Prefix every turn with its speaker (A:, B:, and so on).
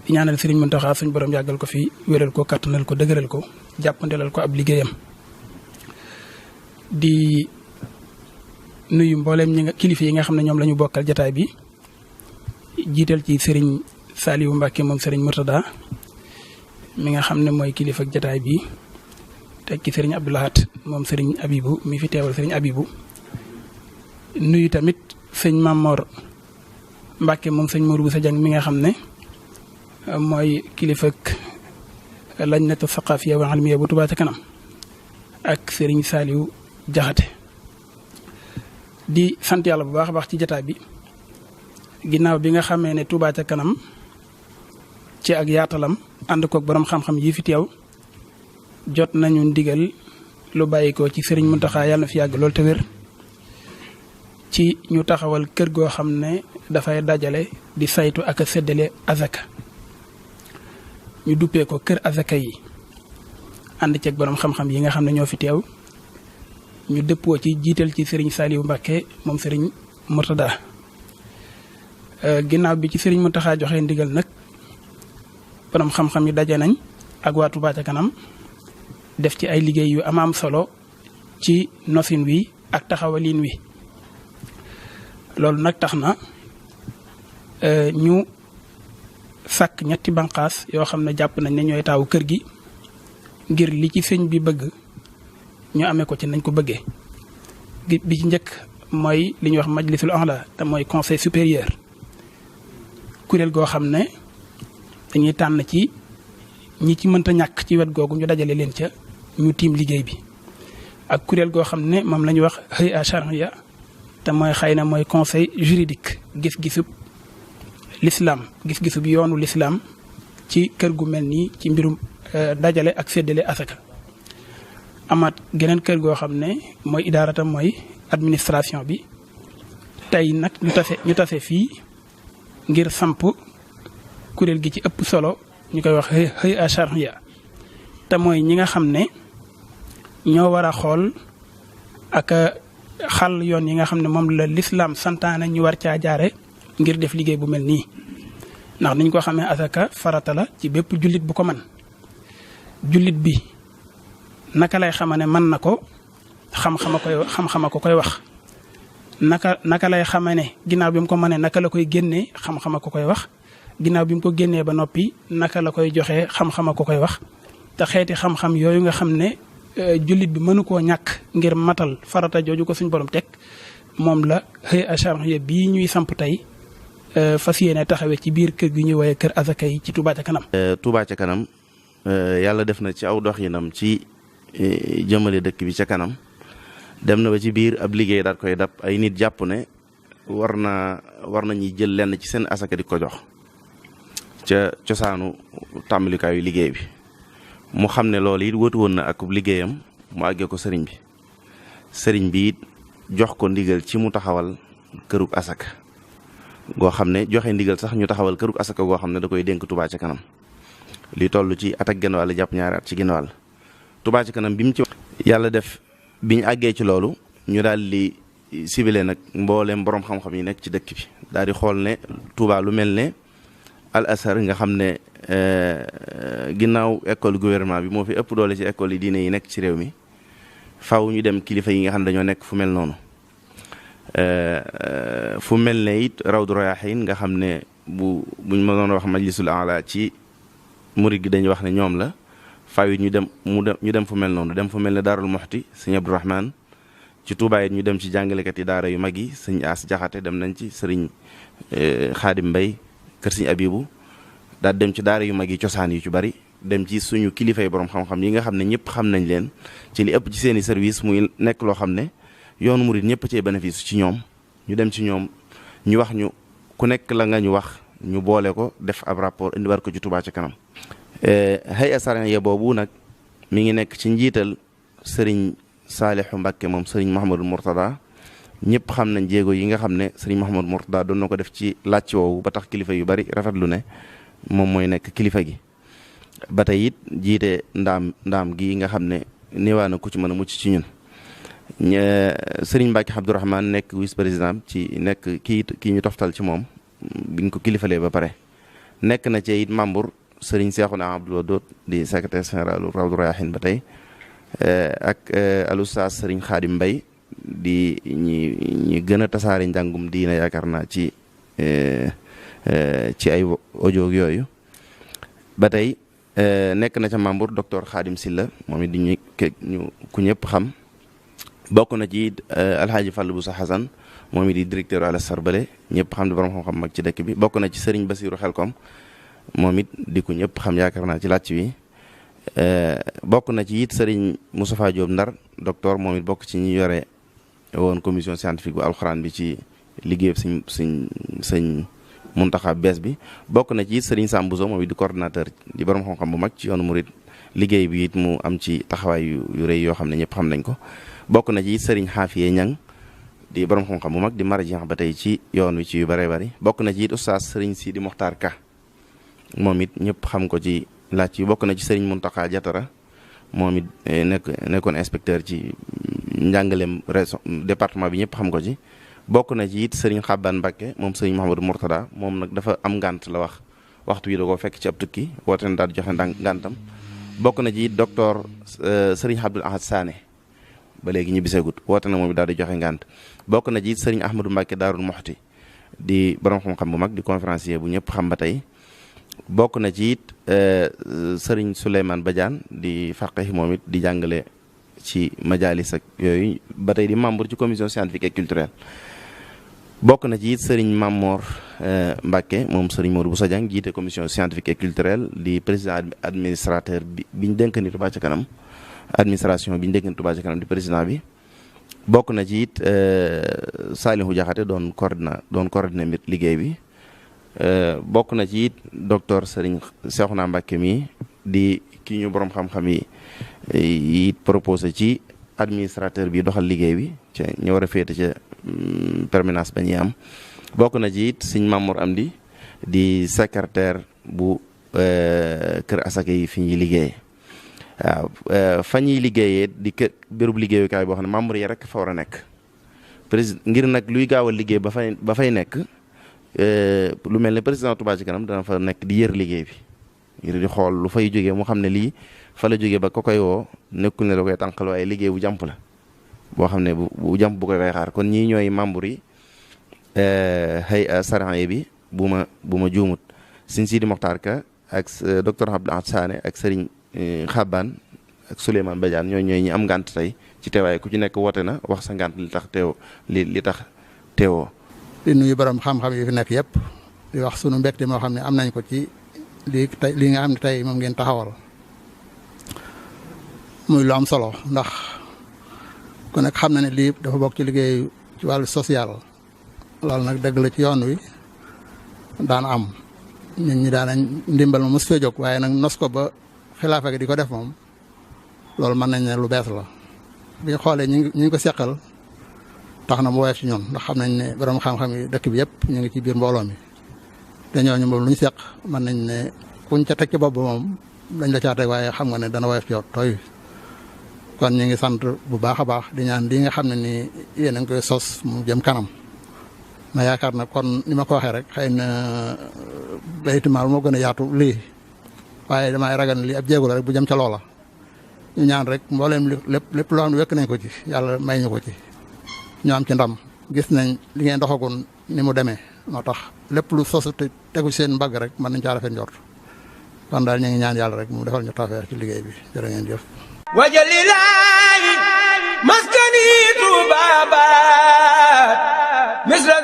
A: di ñaanal Serigne Mountakha suñ borom yàggal ko fi wéral ko kattanal ko dëgëral ko jàppandelal ko ab liggéeyam di nuyu mbooleem ñi nga kilifa yi nga xam ne ñoom la ñu bokkal jataay bi jiital ci Serigne Saliou Mbacke moom Serigne Mourtada mi nga xam ne mooy kilifa ak jataay bi teg ci Serigne Abdou Lahat moom Serigne Abibou mi fi teewal Serigne Abibou nuyu tamit sëñ Mamor Mbacke moom sëñ Mourou Boussa Dieng mi nga xam ne mooy kilifa ak lajnatu saqafiya wal ilmiya bu Touba ca kanam ak Serigne Saliou Jaxate di sant yàlla bu baax a baax ci jataay bi ginnaaw bi nga xamee ne Touba ca kanam ci ak yaatalam ànd koog borom xam-xam yi fi teew jot nañu ndigal lu bàyyi ko ci Serigne Mountakha yàlla na fi yàgg lool te wér ci ñu taxawal kër goo xam ne dafay dajale di saytu ak a séddale azaka ñu duppee ko kër azaka yi ànd ceeg borom xam-xam yi nga xam ne ñoo fi teew ñu dëppoo ci jiital ci Serigne Saliou Mbacke moom Serigne Mourtada ginnaaw bi ci Serigne Mountakha joxe ndigal nag borom xam-xam yi daje nañ ak waa Touba ca kanam def ci ay liggéey yu am solo ci nosin wi ak taxawalin wi loolu nag tax na ñu sàkk ñetti banqaas yoo xam ne jàpp nañ ne ñooy taawu kër gi ngir li ci sëñ bi bëgg ñu amee ko ci nañ ko bëggee bi ci njëkk mooy li ñuy wax majlisul a'la te mooy conseil supérieur kuréel goo xam ne dañuy tànn ci ñi ci mënta ñàkk ci wet googu ñu dajale leen ca ñu tiim liggéey bi ak kuréel goo xam ne moom la ñuy wax hay'a shar'iyya te mooy xëy na mooy conseil juridique gis-gisub l'islam gis-gisub yoonu l'islam ci kër gu mel nii ci mbirum dajale ak séddale asaka amaat geneen kër goo xam ne mooy idaaratam mooy administration bi tey nag ñu tase fii ngir samp kuréel gi ci ëpp solo ñu koy wax hay'a shar'iyya te mooy ñi nga xam ne ñoo war a xool ak xal yoon yi nga xam ne moom la l'islam santaane ñu war caa jaare ngir def liggéey bu mel nii ndax niñ ko xamee asaka farata la ci bépp jullit bu ko man jullit bi naka lay xama ne mën na ko xam-xama ko koy wax naka lay xama ne ginnaaw bi mu ko mënee naka la koy génnee xam-xama ko koy wax ginnaaw bi mu ko génnee ba noppi naka la koy joxee xam-xama ko koy wax te xeeti xam-xam yooyu nga xam ne jullit bi mënu koo ñàkk ngir matal farata jooju ko suñ borom teg moom la hay'a shar'iyya bii ñuy samp tey fas yéene taxawee ci biir kër gi ñuy woowee kër azaka yi ci Touba ca kanam.
B: Touba ca kanam yàlla def na ci aw doxinam ci jëmale dëkk bi ca kanam dem na ba ci biir ab liggéey daal koy dab ay nit jàpp ne war nañuy jël lenn ci seen asaka di ko jox ca cosaanu tàmbalikaayu liggéey bi. mu xam ne loolu it wëtu woon na ak liggéeyam mu àggee ko sëriñ bi it jox ko ndigal ci mu taxawal kërug asaka goo xam ne joxe ndigal sax ñu taxawal kërug asaka goo xam ne da koy dénk Touba ca kanam li toll ci at ak genn wàll jàpp ñaari at ci genn wàll Touba ca kanam bi mu ci yàlla def bi ñu àggee ci loolu ñu daal di ciblé nag mbooleem borom xam-xam yi nekk ci dëkk bi daal di xool ne Touba lu mel ne Al Azhar nga xam ne ginnaaw école gouvernement bi moo fi ëpp doole ci école yi diine yi nekk ci réew mi faw ñu dem kilifa yi nga xam ne dañoo nekk fu mel noonu fu mel ne it Rawdu Rayaahiin nga xam ne buñ ma doon wax majlisul a'la ci murid gi dañuy wax ne ñoom la faw it ñu dem fu mel noonu dem fu mel ne Daarul Muxti sëñ Abdourahman ci Touba it ñu dem ci jàngalekat yi daara yu mag yi sëñ As Jaxate dem nañ ci sëriñ Xaadim Mbay kër sëñ Abibu daal dem ci daara yu mag yi cosaan yu ci bari dem ci suñu kilifay borom xam-xam yi nga xam ne ñëpp xam nañ leen ci li ëpp ci seeni service muy nekk loo xam ne yoonu murid ñëpp cee bénéfice ci ñoom ñu dem ci ñoom ñu wax ñu ku nekk la nga ñu wax ñu boole ko def ab rapport indi war ko ci Touba ca kanam. hay'a shar'iyya boobu nag mi ngi nekk ci njiital sëriñ Saalihu Mbàkke moom sëriñ Mouhamadou Mourtada ñëpp xam nañ jéego yi nga xam ne sëriñ Mouhamadou Mourtada doon na ko def ci làcc woowu ba tax kilifa yu bari rafetlu ne moom mooy nekk kilifa gi. ba tey it jiite ndaam gi nga xam ne néewaa na ku ci mën a mucc ci ñun sëriñ Mbacke Abdourahmane nekk vice président ci nekk kii ñu toftal ci moom biñ ko kilifalee ba pare nekk na ci it membre Serigne Cheikhouna Abdoul Wadoud di secrétaire général Rawdu Rayaahin ba tey ak al oustaz Serigne Khadim Mbaye di ñi gën a tasaare njàngum diina yaakaar naa ci ay audio yooyu ba tey nekk na ca membre docteur Khadim Silla moom it di ñu ku ñëpp xam bokk na ci alhaaji Fall Boussa Hassan moom it di directeur ala Sarbale ñëpp xam di borom xam-xam mag ci dëkk bi bokk na ci Serigne Bassirou Xelkom moom it di ku ñëpp xam yaakaar naa ci làcc wi bokk na ci it Serigne Moustapha Diop Ndar docteur moom it bokk ci ñi yore woon commission scientifique bu alxuraan bi ci liggéey sëñ Muntaxa bees bi bokk na ci it Serigne Sam Bousso moom it di coordinateur di borom xam-xam bu mag ci yoonu murid liggéey bi it mu am ci taxawaay yu rëy yoo xam ne ñëpp xam nañ ko bokk na ci it Serigne Xaafiye Ñang di borom xam-xam bu mag di marji ba tey ci yoon wi ci yu bëree bëri bokk na ci it oustaz Serigne Sidi Mokhtar Ka moom it ñëpp xam ko ci laaj yi bokk na ci Serigne Muntaxa Jatara moom it nekkoon inspecteur ci njàngaleem région département bi ñëpp xam ko ci bokk na ci it Serigne Xabbaan Mbàkke moom Serigne Mouhamadou Mourtada moom nag dafa am ngànt la wax waxtu wi da koo fekk ci ab tukki woote na daal di joxe ngàntam bokk na ci it docteur Serigne Abdoul Ahad Sané ba léegi ñu biseegut woote na moom it daal di joxe ngànt bokk na ci it Serigne Ahmadou Mbàkke Daarul Moxti di borom xam-xam bu mag di conférencier bu ñëpp xam ba tey bokk na ci it Serigne Souleymane Badiane di faqih moom it di jàngale ci majalis ak yooyu ba tey di membre ci commission scientifique et culturelle bokk na ci it Serigne Mamor Mbacke moom Serigne Modou Boussa Dieng jiite commission scientifique et culturelle di président administrateur bi ñu dénk ni Touba ca kanam administration bi ñu dénk ni Touba ca kanam di président bi bokk na ci it Salihu Diakhaté doon coordonné mbir liggéey bi bokk na ci it docteur Serigne Cheikhouna Mbacke mi di ki ñu borom xam-xam yi it proposé ci administrateur bi doxal liggéey bi ca ñu war a féete ca permanence ba ñuy am bokk na ci it Serigne Mamour Amdi di secrétaire bu kër asaka yi fi ñuy liggéey waaw fa ñuy liggéeyee di kër bérub liggéeyukaay boo xam ne membre yi rek fa war a nekk président ngir nag luy gaawal liggéey ba fay nekk lu mel ne président Touba ci kanam dana fa nekk di yër liggéey bi ngir di xool lu fay jógee mu xam ne lii fa la jógee ba ko koy woo nekkul ne da koy tànqal waaye liggéey bu jàmp la boo xam ne bu jàmp bu koy xaar kon ñii ñooy membre yi hay saran bi bu ma juumut Serigne Sidi Mokhtar Ka ak docteur Abdoul Ahad Sané ak Serigne Xabbaan ak Souleymane Badiane ñooy ñi am ngànt tey ci teewaay ku ci nekk woote na wax sa ngànt li tax teewoo
C: di nuyu borom xam-xam yi fi nekk yëpp di wax sunu mbégte moo xam ne am nañ ko ci lii nga xam ne tey moom ngeen taxawal muy lu am solo ndax ku nekk xam na ne lii dafa bokk ci liggéey ci wàllu social loolu nag dëgg la ci yoon wi daan am nit ñi daanañ ndimbal ma mos fee jóg waaye nag nos ko ba xilaafa gi di ko def moom loolu mën nañ ne lu bees la bi ñu xoolee ñi ngi ko seqal tax na mu woyof ci ñun ndax xam nañ ne borom xam-xam yi dëkk bi yëpp ñu ngi ci biir mbooloo mi te ñooñu moom lu ñu seq mën nañ ne kuñ ca teg ci bopp moom dañ la caa teg waaye xam nga ne dana woyof ci yow tooy kon ñu ngi sant bu baax a baax di ñaan lii nga xam ne nii yéen a ngi koy sos mu jëm kanam ma yaakaar na kon ni ma ko waxee rek xëy na baytimaal moo gën a yaatu lii waaye damay ragal ne lii ab jéego la rek bu jëm ca loola ñu ñaan rek mbooleem lépp loo xam ne wekk nañ ko ci yàlla may ñu ko ci ñu am ci ndam gis nañ li ngeen doxagun ni mu demee moo tax lépp lu sos te tegu seen mbagg rek mën nañ caa rafet njort kon daal ñu ngi ñaan yàlla rek mu defal ñu tawfeex ci liggéey bi jërë ngeen jëf
D: wajalilaahi maskani tuubaabaat misra